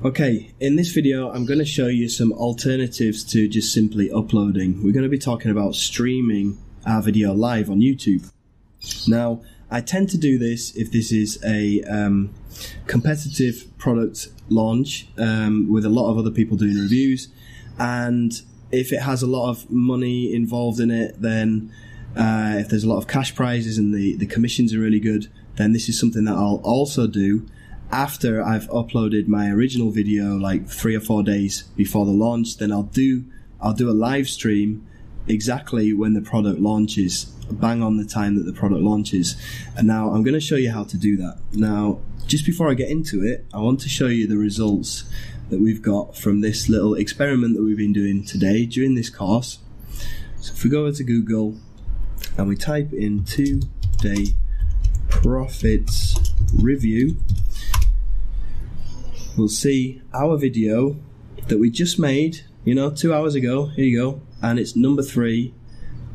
Okay, in this video I'm going to show you some alternatives to just simply uploading. We're going to be talking about streaming our video live on YouTube. Now, I tend to do this if this is a competitive product launch with a lot of other people doing reviews, and if it has a lot of money involved in it, then if there's a lot of cash prizes and the commissions are really good, then this is something that I'll also do after I've uploaded my original video, like 3 or 4 days before the launch. Then I'll do a live stream exactly when the product launches, bang on the time that the product launches. And now I'm going to show you how to do that. Now, just before I get into it, I want to show you the results that we've got from this little experiment that we've been doing today during this course. So if we go over to Google and we type in 2-day profits review, we'll see our video that we just made, 2 hours ago. Here you go. And it's number 3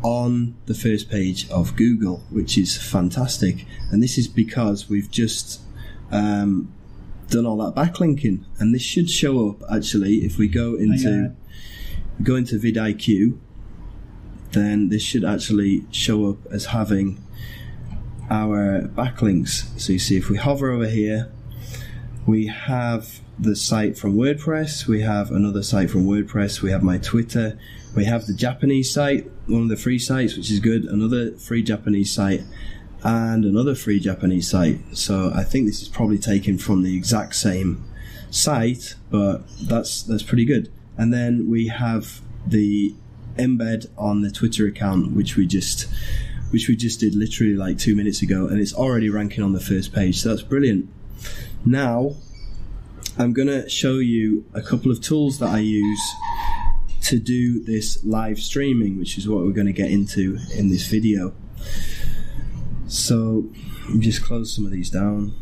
on the first page of Google, which is fantastic. And this is because we've just done all that backlinking. And this should show up, actually, if we go into vidIQ, then this should actually show up as having our backlinks. So you see, if we hover over here, we have the site from WordPress, we have another site from WordPress, we have my Twitter, we have the Japanese site, one of the free sites, which is good, another free Japanese site, and another free Japanese site. So I think this is probably taken from the exact same site, but that's pretty good. And then we have the embed on the Twitter account, which we just did literally like 2 minutes ago, and it's already ranking on the first page, so that's brilliant. Now, I'm going to show you a couple of tools that I use to do this live streaming, which is what we're going to get into in this video. So, let me just close some of these down.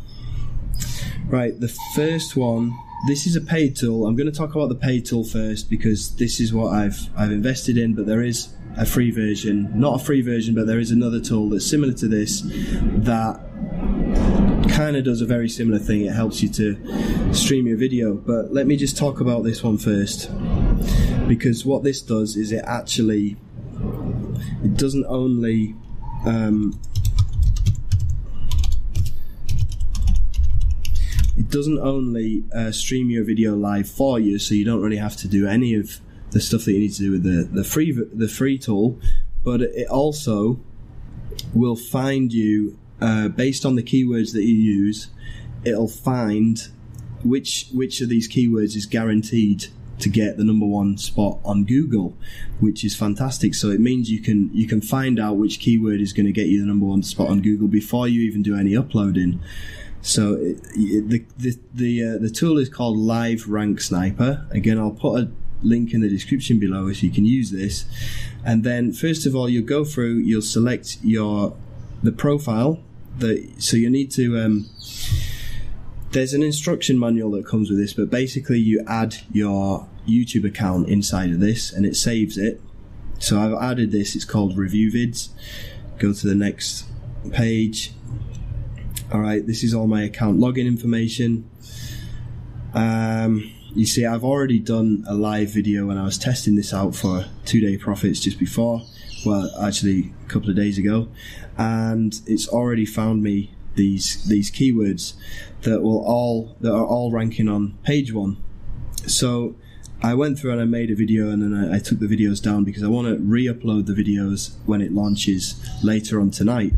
Right, the first one, this is a paid tool. I'm going to talk about the paid tool first because this is what I've invested in, but there is a free version. Not a free version, but there is another tool that's similar to this that kind of does a very similar thing. It helps you to stream your video, but let me just talk about this one first, because what this does is it doesn't only stream your video live for you, so you don't really have to do any of the stuff that you need to do with the free tool, but it also will find you based on the keywords that you use. It'll find which of these keywords is guaranteed to get the #1 spot on Google, which is fantastic. So it means you can find out which keyword is going to get you the #1 spot on Google before you even do any uploading. So the tool is called Live Rank Sniper. Again, I'll put a link in the description below so you can use this. And then first of all, you'll go through, you'll select the profile. So you need to there's an instruction manual that comes with this, but basically you add your YouTube account inside of this and it saves it. So I've added this, it's called Review Vids. Go to the next page. Alright, this is all my account login information. You see, I've already done a live video when I was testing this out for 2-day profits just before, well, actually a couple of days ago, and it's already found me these keywords that are all ranking on page 1. So I went through and I made a video, and then I took the videos down because I want to re-upload the videos when it launches later on tonight.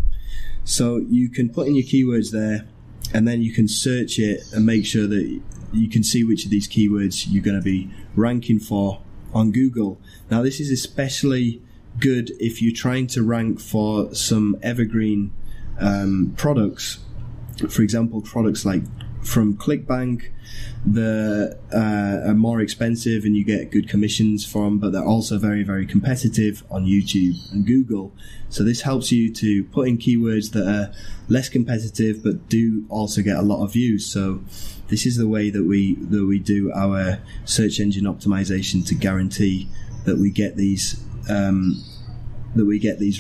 So you can put in your keywords there, and then you can search it and make sure that you can see which of these keywords you're going to be ranking for on Google. Now, this is especially good if you're trying to rank for some evergreen products. For example, products like from ClickBank that are more expensive and you get good commissions from, but they're also very, very competitive on YouTube and Google. So this helps you to put in keywords that are less competitive but do also get a lot of views. So this is the way that we do our search engine optimization to guarantee that we get these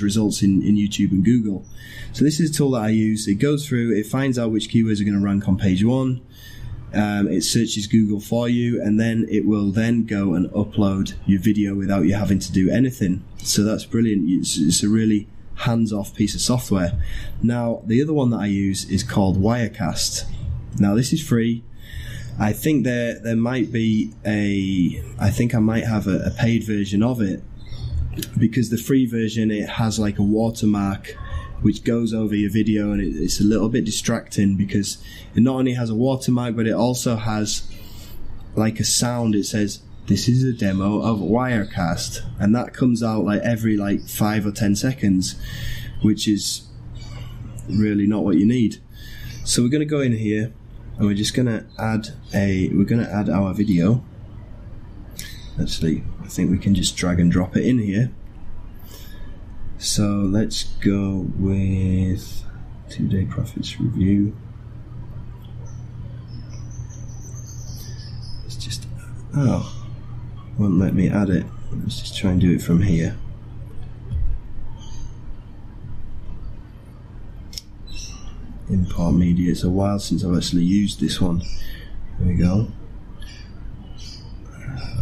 results in YouTube and Google. So this is a tool that I use. It goes through, it finds out which keywords are going to rank on page 1, it searches Google for you, and then it will then go and upload your video without you having to do anything. So that's brilliant. It's a really hands-off piece of software. Now, the other one that I use is called Wirecast. Now, this is free. I think there might be I think I might have a paid version of it, because the free version, it has like a watermark which goes over your video, and it's a little bit distracting because it not only has a watermark, but it also has like a sound. It says, "This is a demo of Wirecast," and that comes out like every 5 or 10 seconds, which is really not what you need. So we're going to go in here and we're just going to add our video. Actually, I think we can just drag and drop it in here. So let's go with 2-day profits review. Let's just, won't let me add it. Let's just try and do it from here. Import media. It's a while since I've actually used this one. There we go.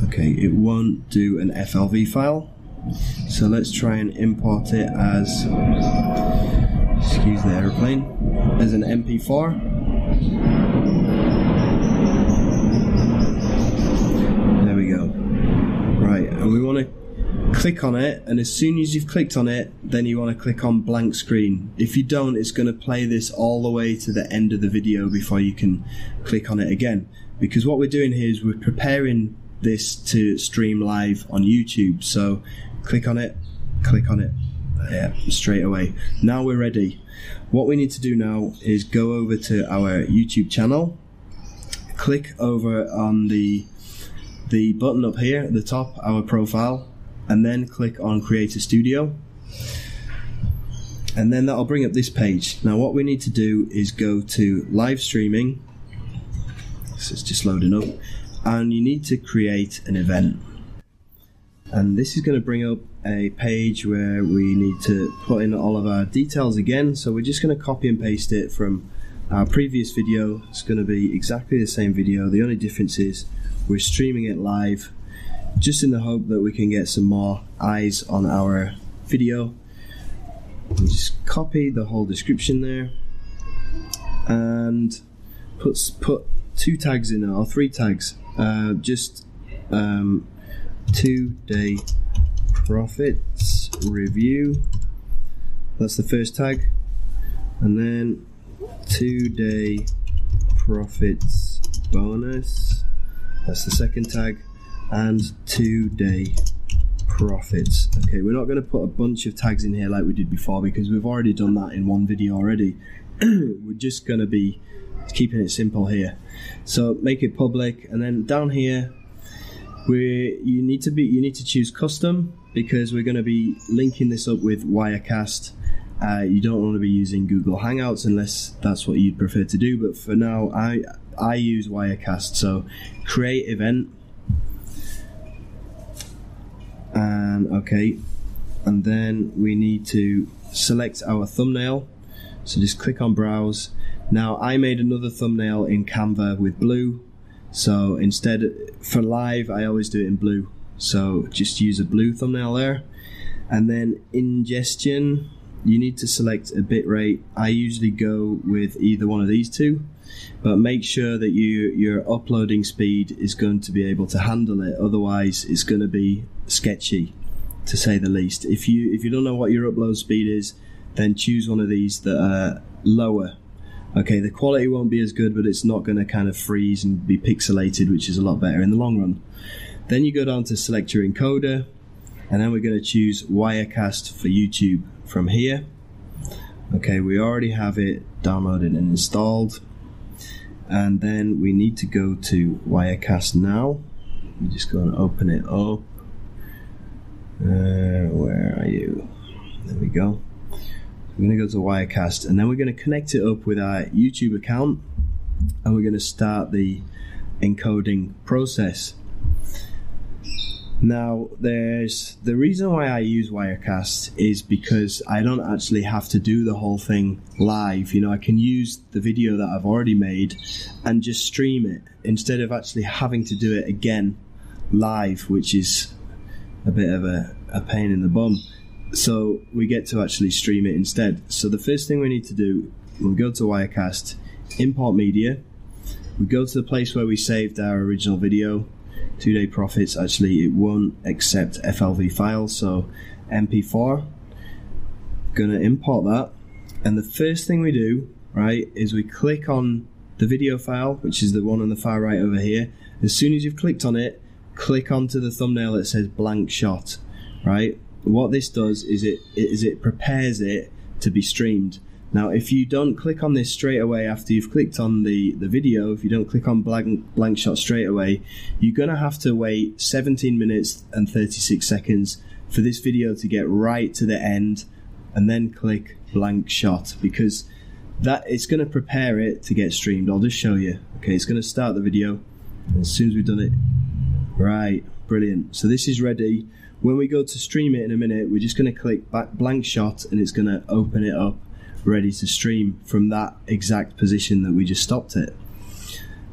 Okay, it won't do an FLV file, so let's try and import it as, excuse the aeroplane, as an MP4. There we go. Right, and we want to click on it, and as soon as you've clicked on it, then you want to click on blank screen. If you don't, it's going to play this all the way to the end of the video before you can click on it again, because what we're doing here is we're preparing this to stream live on YouTube. So click on it, yeah, straight away. Now we're ready. What we need to do now is go over to our YouTube channel, click over on the button up here at the top, our profile, and then click on Creator Studio, and then that'll bring up this page. Now what we need to do is go to live streaming. So it's just loading up, and you need to create an event, and this is going to bring up a page where we need to put in all of our details again. So we're just going to copy and paste it from our previous video. It's going to be exactly the same video. The only difference is we're streaming it live, just in the hope that we can get some more eyes on our video. We'll just copy the whole description there and put 2 tags in there, or 3 tags. 2-day profits review, that's the first tag, and then 2-day profits bonus, that's the second tag, and 2-day profits. Okay, we're not going to put a bunch of tags in here like we did before, because we've already done that in one video already. We're just going to be keeping it simple here. So make it public, and then down here you need to choose custom, because we're going to be linking this up with Wirecast. You don't want to be using Google Hangouts unless that's what you'd prefer to do, but for now I use Wirecast. So create event, and okay, and then we need to select our thumbnail. So just click on browse. Now I made another thumbnail in Canva with blue, so instead, for live, I always do it in blue. So just use a blue thumbnail there. And then ingestion, you need to select a bitrate. I usually go with either one of these two, but make sure that your uploading speed is going to be able to handle it. Otherwise, it's going to be sketchy, to say the least. If you don't know what your upload speed is, then choose one of these that are lower. Okay, the quality won't be as good, but it's not going to kind of freeze and be pixelated, which is a lot better in the long run. Then you go down to select your encoder, and then we're going to choose Wirecast for YouTube from here. Okay, we already have it downloaded and installed. And then we need to go to Wirecast now. We just go and open it up. Where are you? There we go. We're going to go to Wirecast, and then we're going to connect it up with our YouTube account, and we're going to start the encoding process. Now, there's the reason why I use Wirecast is because I don't actually have to do the whole thing live. You know, I can use the video that I've already made and just stream it instead of actually having to do it again live, which is a bit of a pain in the bum. So we get to actually stream it instead. So the first thing we need to do, we go to Wirecast, import media, we go to the place where we saved our original video, 2 Day Profits. Actually, it won't accept FLV files, so MP4. Gonna import that, and the first thing we do, right, is we click on the video file, which is the one on the far right over here. As soon as you've clicked on it, click onto the thumbnail that says blank shot, right? What this does is it prepares it to be streamed. Now, if you don't click on this straight away after you've clicked on the video, if you don't click on blank shot straight away, you're going to have to wait 17 minutes and 36 seconds for this video to get right to the end and then click blank shot, because that it's going to prepare it to get streamed. I'll just show you. Okay, it's going to start the video as soon as we've done it. Right, brilliant. So this is ready. When we go to stream it in a minute, we're just going to click blank shot and it's going to open it up, ready to stream from that exact position that we just stopped it.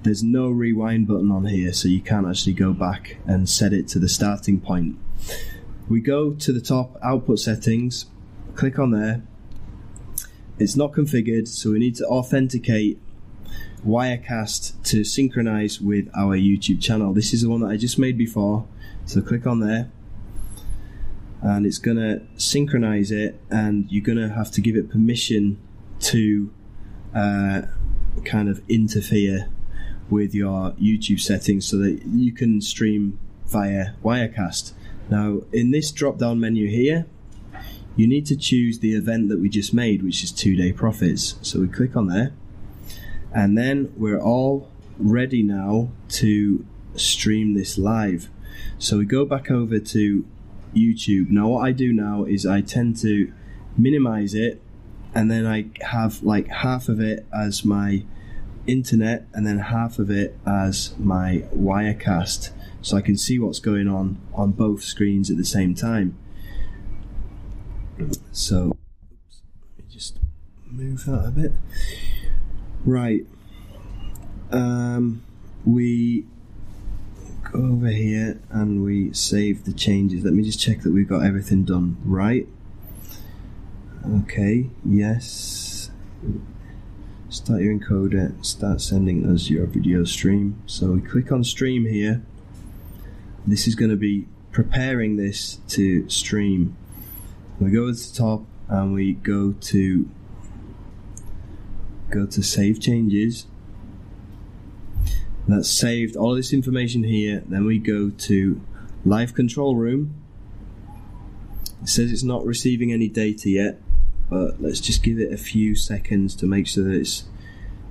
There's no rewind button on here, so you can't actually go back and set it to the starting point. We go to the top, output settings, click on there. It's not configured, so we need to authenticate Wirecast to synchronize with our YouTube channel. This is the one that I just made before, so click on there. And it's going to synchronize it, and you're going to have to give it permission to kind of interfere with your YouTube settings so that you can stream via Wirecast. Now, in this drop down menu here, you need to choose the event that we just made, which is 2 Day Profits. So we click on there, and then we're all ready now to stream this live. So we go back over to YouTube. Now what I do now is I tend to minimize it, and then I have like half of it as my internet and then half of it as my Wirecast, so I can see what's going on both screens at the same time. So let me just move that a bit. Right, we go over here and we save the changes. Let me just check that we've got everything done right. Okay, yes. Start your encoder, start sending us your video stream. So we click on stream here. This is going to be preparing this to stream. We go to the top and we go to save changes. That's saved all of this information here. Then we go to live control room. It says it's not receiving any data yet, but let's just give it a few seconds to make sure that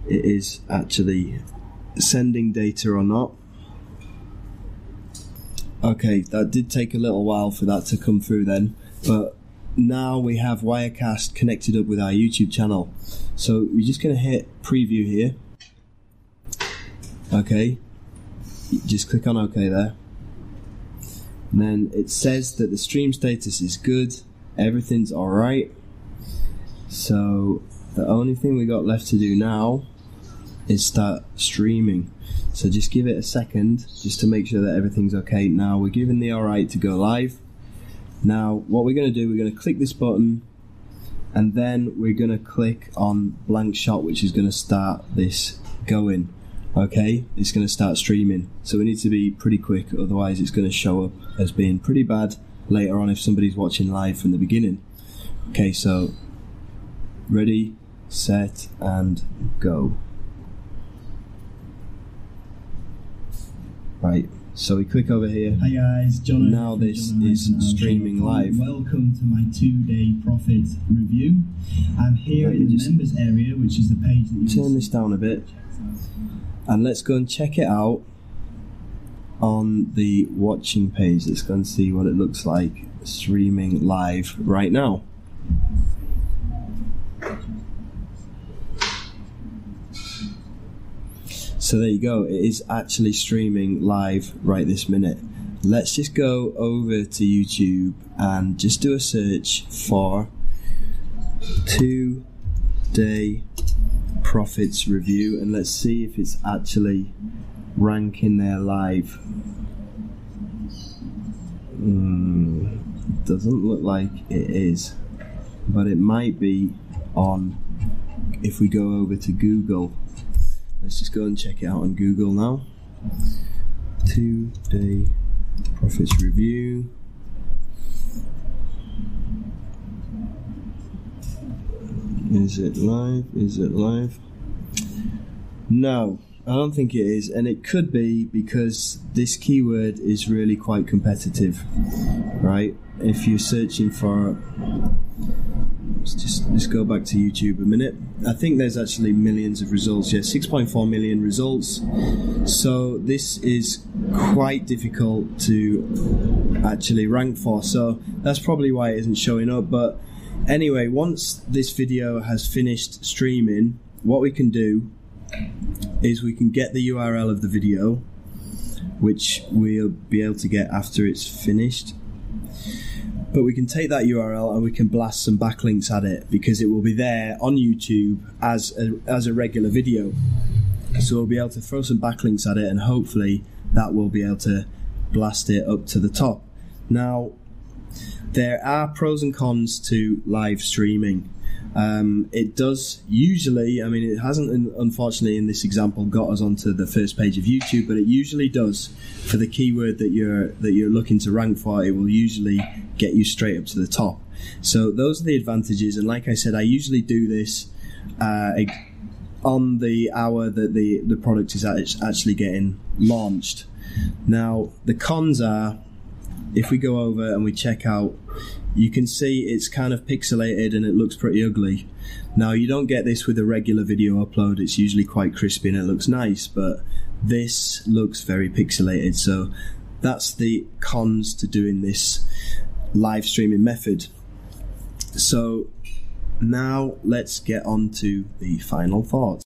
it is actually sending data or not. Okay, that did take a little while for that to come through then, but now we have Wirecast connected up with our YouTube channel. So we're just going to hit preview here. Okay, just click on OK there. And then it says that the stream status is good, everything's alright. So the only thing we got left to do now is start streaming. So just give it a second just to make sure that everything's okay. Now we're given the alright to go live. Now what we're going to do, we're going to click this button and then we're going to click on blank shot, which is going to start this going. Okay, it's going to start streaming, so we need to be pretty quick, otherwise it's going to show up as being pretty bad later on if somebody's watching live from the beginning. Okay, so ready, set and go. Right, so we click over here. Hi guys, John. Now this is streaming live. Welcome to my 2 Day Profit review. I'm here in the members area, which is the page that you turn this down a bit. And let's go and check it out on the watching page. Let's go and see what it looks like streaming live right now. So there you go, it is actually streaming live right this minute. let's just go over to YouTube and just do a search for 2-day profits review, and let's see if it's actually ranking there live. Doesn't look like it is, but it might be on. If we go over to Google, let's just go and check it out on Google now. 2-day profits review. Is it live? Is it live? No, I don't think it is, and it could be because this keyword is really quite competitive, right? If you're searching for, let's go back to YouTube a minute. I think there's actually millions of results. Yeah, 6.4 million results. So this is quite difficult to actually rank for. So that's probably why it isn't showing up. But anyway, once this video has finished streaming, what we can do is we can get the URL of the video, which we'll be able to get after it's finished. But we can take that URL and we can blast some backlinks at it, because it will be there on YouTube as a regular video. So we'll be able to throw some backlinks at it, and hopefully that will be able to blast it up to the top. Now, there are pros and cons to live streaming. It does usually, I mean, it hasn't unfortunately in this example got us onto the first page of YouTube, but it usually does for the keyword that you're looking to rank for. It will usually get you straight up to the top. So those are the advantages, and like I said, I usually do this on the hour that the product is actually getting launched. Now the cons are, if we go over and we check out, you can see it's kind of pixelated and it looks pretty ugly. Now you don't get this with a regular video upload. It's usually quite crispy and it looks nice, but this looks very pixelated. So that's the cons to doing this live streaming method. So now let's get on to the final thoughts.